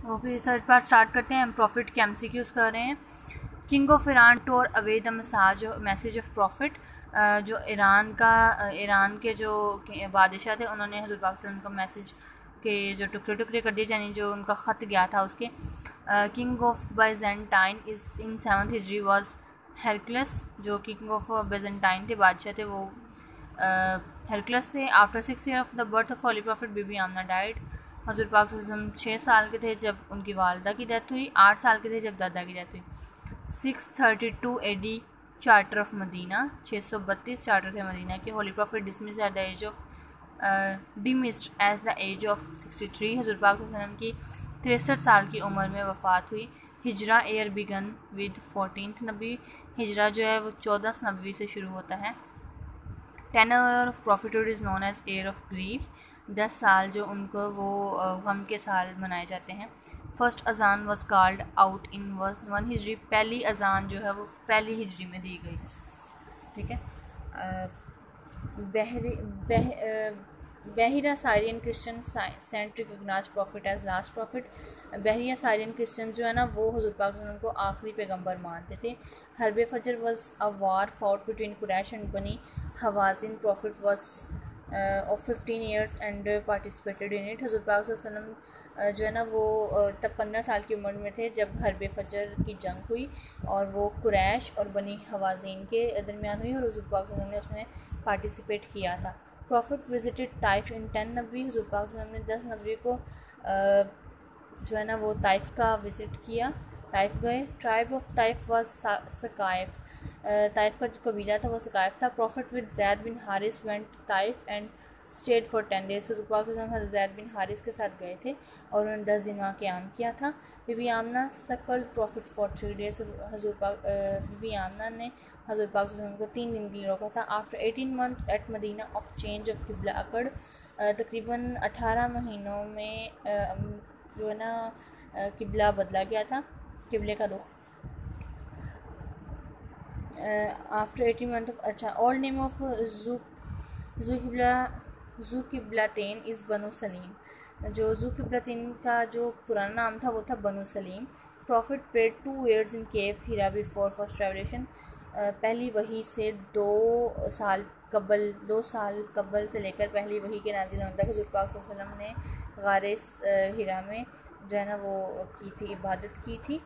Okay sir, part start करते हैं। हम प्रॉफिट के एमसीक्यूज़ कर रहे हैं। King of Iran tore away the message of prophet. जो ईरान के जो बादशाह थे, उन्होंने हज़रत पाक सल्लल्लाहु अलैहि वसल्लम का मैसेज के जो टुकड़े टुकड़े कर दिए, यानी जो उनका ख़त गया था उसके। King of Byzantine is in 7th हिजरी वाज हेरक्लस। जो किंग ऑफ बाइजेंटाइन थे, बादशाह थे, वो हेरक्लस थे। After 6 year of the birth of holy prophet Bibi Amna died. हज़रत पाक सल्लल्लाहु अलैहि वसल्लम 6 साल के थे जब उनकी वालदा की डेथ हुई, 8 साल के थे जब दादा की डेथ हुई। 632 AD charter of Medina, 632 charter थे मदीना के। Holy prophet dismiss at the age of demised age the age of 63। हज़रत पाक सल्लल्लाहु अलैहि वसल्लम की 63 साल की उम्र में वफ़ात हुई। हिजरा एयर बिगन विद 14th नबी। हिजरा जो है वो 14 नबी से शुरू होता है। 10 year of prophethood is known as year of grief. 10 साल जो उनको वो गम के साल मनाए जाते हैं। फर्स्ट अजान वॉज कॉल्ड आउट इन 1 हिजरी। पहली अजान जो है वो पहली हिजरी में दी गई। ठीक है। Bahira Syrian Christian saint recognize prophet as last prophet. Bahira Syrian Christian जो है ना, वो हज़रत पाक सल्लल्लाहु अलैहि वसल्लम को आखिरी पैगंबर मानते थे। Harb Fijar was a war fought between Quraysh and Bani Hawazin. Prophet was of 15 years and participated in it. हज़रत पाक सल्लल्लाहु अलैहि वसल्लम जो है ना, वो तब 15 साल की उम्र में थे जब हरब फजर की जंग हुई, और वो कुरैश और बनी हवाज़िन के दरमियान हुई, और हज़रत पाक सल्लल्लाहु अलैहि वसल्लम ने उसमें पार्टिसिपेट किया था। प्रॉफिट विजिटेड ताइफ इन 10 नबी। हज़रत पाक सल्लल्लाहु अलैहि वसल्लम ने 10 नबी को जो है ना वो ताइफ का विज़िट किया, ताइफ गए। Tribe of Taif was Saqif. Taif का जो कबीला था वो सकाइफ था। Prophet with Zaid bin Haris went Taif and stayed for 10 days। हज़रत पाक सल्लल्लाहु अलैहि वसल्लम जैद बिन हारिस के साथ गए थे और उन्होंने 10 दिन वहाँ क़याम किया था। बीबी आमना सकल्ड प्रॉफिट फॉर 3 days। बीबी आमना ने हज़रत पाक सल्लल्लाहु अलैहि वसल्लम को 3 दिन के लिए रोका था। After 18 months at Medina of change of qibla occurred. तकरीबन 18 महीनों में जो है ना किबला बदला गया था, किबले का रुख। आफ्टर 18 months ऑफ, अच्छा, ओल्ड नेम ऑफ जू किबलातेन इज़ बनु सलीम। जो जू किबलातेन का जो पुराना नाम था वो था बनु सलीम। प्रॉफिट प्रेड 2 years इन केव हीरा बिफोर फर्स्ट रेवलेशन। पहली वही से 2 साल कबल से लेकर पहली वही के नाजिल होने तक हज़रत पाक सल्लल्लाहु अलैहि वसल्लम ने गारे हीरा में जो है ना वो की थी, इबादत की थी।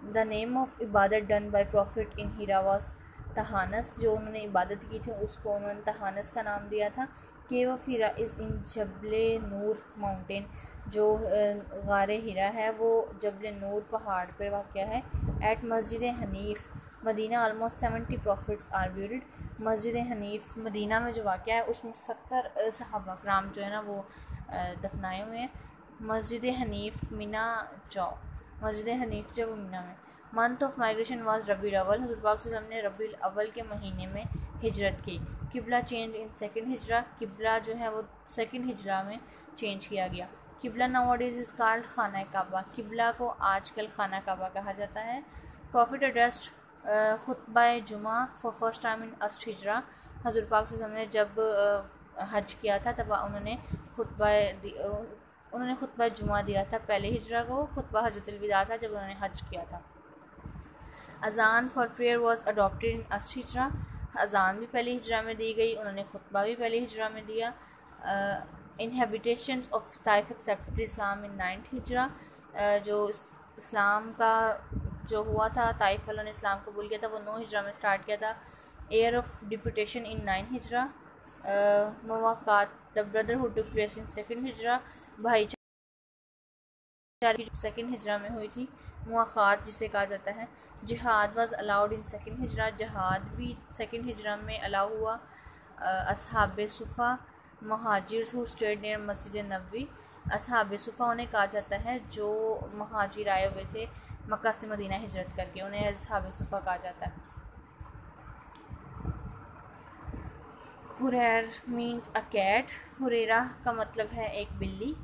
द नेम ऑफ इबादत done by prophet in Hira was Tahannus. जो उन्होंने इबादत की थी उसको उन्होंने तहानस का नाम दिया था। केव ऑफ हीरा इज़ इन जबले नूर माउंटेन। जो गारे हीरा है वो जबले नूर पहाड़ पर वाक़या है। At Masjid Hanif Medina almost 70 prophets are buried. Masjid Hanif Medina में जो वाक़या है उसमें 70 सहाबा कराम जो है ना वो दफनाए हुए हैं। मस्जिद हनीफ मिना चौक। मस्जिद हनीफ जो मिना में। मंथ ऑफ माइग्रेशन वाज रबी अव्वल। हज़रत पाक सल्लल्लाहु अलैहि वसल्लम ने रबी अव्वल के महीने में हिजरत की। किबला चेंज इन 2nd हिजरा। किबला जो है वो 2nd हिजरा में चेंज किया गया। किबला नाउअडेज़ इज़ कॉल्ड खाना काबा। किबला को आजकल खाना काबा कहा जाता है। प्रॉफिट एड्रेस्ड खुतबा जुमा for first time in 8th हिजरा। हज़रत पाक सल्लल्लाहु अलैहि वसल्लम ने जब हज किया था तब उन्होंने खुतबा जुमा दिया था पहले हिजरा को। खुतबा हजरतुल विदा था जब उन्होंने हज किया था। अजान for prayer was adopted in 8th हिजरा। अजान भी पहली हिजरा में दी गई, उन्होंने खुतबा भी पहली हिजरा में दिया। Inhabitations of Taif accepted Islam in 9th हिजरा। जो इस्लाम का जो हुआ था, ताइफ वालों ने इस्लाम कबूल किया था, वो 9 हिजरा में स्टार्ट किया था। Year of deputation in 9th हिजरा। Mawakhat the brotherhood took place in 2nd हिजरा। भाईचारे 2nd हिजरा में हुई थी। मुआख़ात जिसे कहा जाता है। जिहाद वाज अलाउड इन 2nd हिजरा। जहाद भी 2nd हिजरा में अलाउ हुआ। असहाब सुफ़ा महाजिर हु स्टेड नियर मस्जिद नबवी। असहाब सुफ़ा उन्हें कहा जाता है जो महाजिर आए हुए थे मक्का से मदीना हिजरत करके, उन्हें असहाब सुफ़ा कहा जाता है। हुरैर मीन्स अ कैट। हुरैरा का मतलब है एक बिल्ली।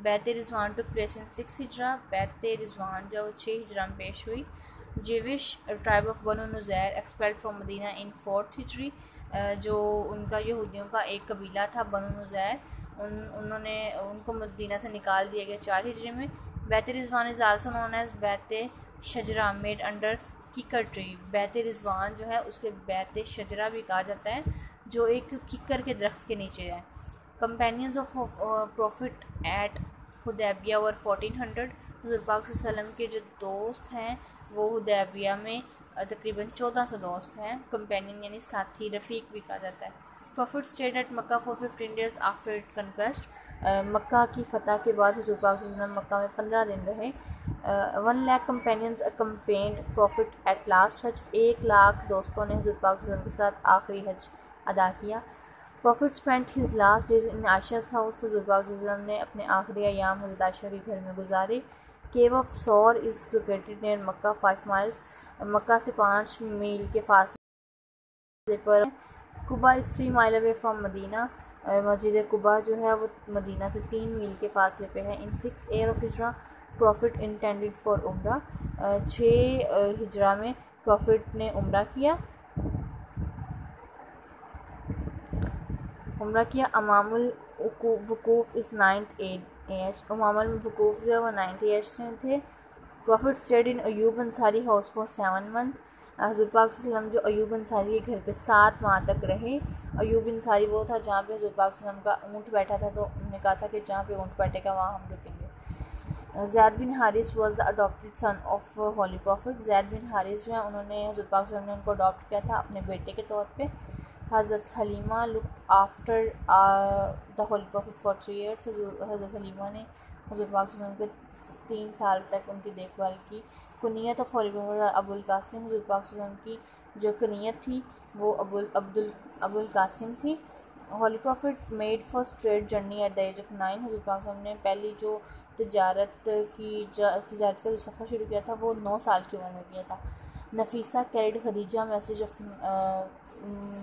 बैत रिजवान टुक प्लेस इन 6th हिजरा। बैत रिजवान जो 6 हिजरा में पेश हुई। Jewish tribe of Banu Nuzair expelled from Medina in 4th हिजरी। जो उनका यहूदियों का एक कबीला था बनु नुज़ैर, उनको मदीना से निकाल दिया गया 4 हिजरी में। Bait Rizwan is also known as Bait Shajra made under kikar tree. Bait Rizwan जो है उसके बैत शजरा भी कहा जाता है, जो एक किकर के दरख्त के नीचे है। Companions of prophet at Hudaibiya और 1400। हज़रत पाक सल्लल्लाहु अलैहि वसल्लम के जो दोस्त हैं वो हुदैबिया में तकरीबन 1400 दोस्त हैं। कंपेनियन यानी साथी, रफ़ीक भी कहा जाता है। Prophet stayed at Mecca for 15 days after it conquest. Mecca की फ़तह के बाद हज़रत पाक सल्लल्लाहु अलैहि वसल्लम मक्का में 15 दिन रहे। 1 lakh companions accompanied profit at last हज। 1 लाख दोस्तों ने हज़रत पाक सल्लल्लाहु अलैहि वसल्लम के साथ आखिरी हज अदा किया। Prophet spent his last days in आयशा's हाउस। हज़रत पाक सल्लल्लाहु अलैहि वसल्लम ने अपने आखिरी अयाम हज़रत आयशा के घर में गुजारे। Cave of Thawr is located near Mecca 5 miles. Mecca से 5 मील के फासले पर। Quba is 3 mile away from Medina. मस्जिद कुबा जो है वो मदीना से 3 मील के फासले पे है। इन 6 ईयर ऑफ हिजरा प्रॉफिट इंटेंडेड फॉर उम्रा। 6 हिजरा में प्रॉफिट ने उम्रा किया। अमामुल वकूफ़ इस 9th एज। अमामुल वकूफ़ जो है वो 9th एज में थे। Profit stayed in Ayub Ansari house for 7 month. हज़रत पाक सल्लल्लाहु अलैहि वसल्लम जो अयूब अंसारी के घर पे 7 माह तक रहे। अयूब अंसारी वो था जहाँ पे हज़रत पाक सल्लल्लाहु अलैहि वसल्लम का ऊँट बैठा था, तो उन्होंने कहा था कि जहाँ पे ऊँट बैठेगा वहाँ हम रुकेंगे। Zaid bin Haris was the adopted son of holy prophet. Zaid bin Haris जो है उन्होंने हज़रत पाक सल्लल्लाहु अलैहि वसल्लम ने उनको अडॉप्ट किया था अपने बेटे के तौर पे। हज़रत Halima look after the holy prophet for 3 years. हज़रत हलीमा ने हज़रत पाक सल्लल्लाहु अलैहि वसल्लम के 3 साल तक उनकी देखभाल की। कुनियत of holy prophet Abul Qasim. हज़रत पाक सल्लल्लाहु अलैहि वसल्लम की जो कुनियत थी वो अबुल कासिम थी। Holy prophet made first trade journey at the age of 9। हज़रत पाक सल्लल्लाहु अलैहि वसल्लम ने पहली जो तजारत का जो सफ़र शुरू किया था वो 9 साल की उम्र में किया था। Nafisa carried Khadija message of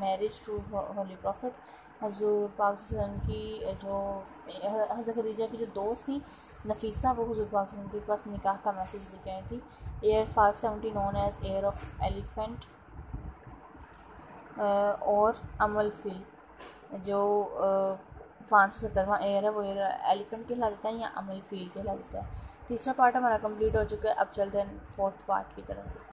marriage to holy prophet. हज़रत पाक सल्लल्लाहु अलैहि वसल्लम की जो हज़रत खदीजा की जो दोस्त थी नफीसा, वो हज़रत पाक सल्लल्लाहु अलैहि वसल्लम के पास निकाह का मैसेज लेके आई थी। Year 570 known as year of elephant or Amal fill जो 570वां एयर है वो एयर एलिफेंट कहला जाता है या अमल फील कहला जाता है। तीसरा पार्ट हमारा कंप्लीट हो चुका है। अब चलते हैं 4th पार्ट की तरफ।